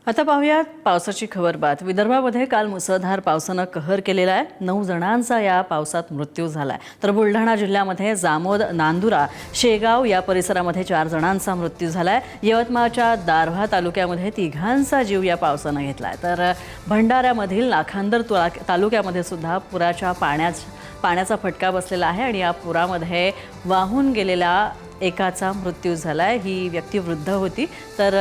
आता पाहूयात पावसाची खबरबात। विदर्भामध्ये काल मुसळधार पावसानं कहर केलेला आहे। 9 जणांचा या पावसात मृत्यू झालाय। तर बुलढाणा जिल्ह्यामध्ये जामोद, नांदुरा, शेगाव या परिसरामध्ये 4 जणांचा मृत्यू झालाय। यवतमाळच्या दारव्हा तालुक्यामध्ये 3घांचा जीव या पावसानं घेतलाय। तर भंडाऱ्यामधील नाखांदर तालुक्यामध्ये सुद्धा पुराच्या पाण्याचा फटका बसलेला आहे आणि या पुरामध्ये वाहून गेलेला एकाचा मृत्यू झालाय। ही व्यक्ती वृद्ध होती। तर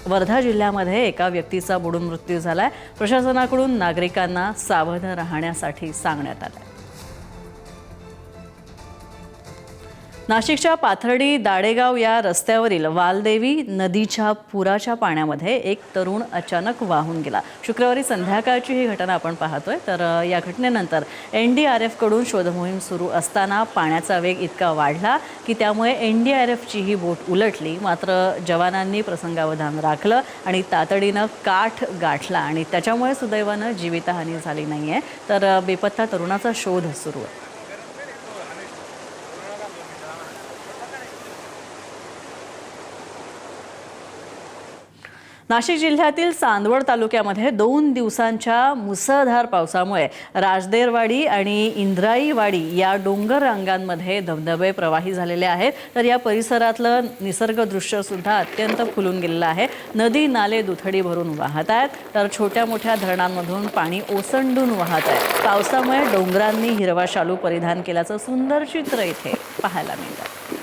वर्धा जिल्ह्यामध्ये एका व्यक्तीचा बुडून मृत्यू झालाय। प्रशासनाकडून नागरिकांना सावध राहण्यासाठी सांगण्यात आलंय। नाशिकच्या पाथर्डी दाडेगाव या रस्त्यावरील वालदेवी नदीच्या पुराच्या पाण्यामध्ये एक तरुण अचानक वाहून गेला। शुक्रवारी संध्याकाळची ही घटना आपण पाहतोय। तर या घटनेनंतर NDRF कडून शोधमोहीम सुरू असताना पाण्याचा वेग इतका वाढला की त्यामुळे NDRFची ही बोट उलटली। मात्र जवानांनी प्रसंगावधान राखलं आणि तातडीनं काठ गाठला आणि त्याच्यामुळे सुदैवानं जीवितहानी झाली नाहीये। तर बेपत्ता तरुणाचा शोध सुरू आहे। नाशिक जिल्ह्यातील चांदवड तालुक्यामध्ये 2 दिवसांच्या मुसळधार पावसामुळे राजदेरवाडी आणि इंद्राईवाडी या डोंगर रांगांमध्ये धबधबे प्रवाही झालेले आहेत। तर या परिसरातलं निसर्गदृश्य सुद्धा अत्यंत फुलून गेलेलं आहे। नदी नाले दुथडी भरून वाहत आहेत। तर छोट्या मोठ्या धरणांमधून पाणी ओसंडून वाहत आहे। पावसामुळे डोंगरांनी हिरवा शालू परिधान केल्याचं सुंदर चित्र इथे पाहायला मिळतं।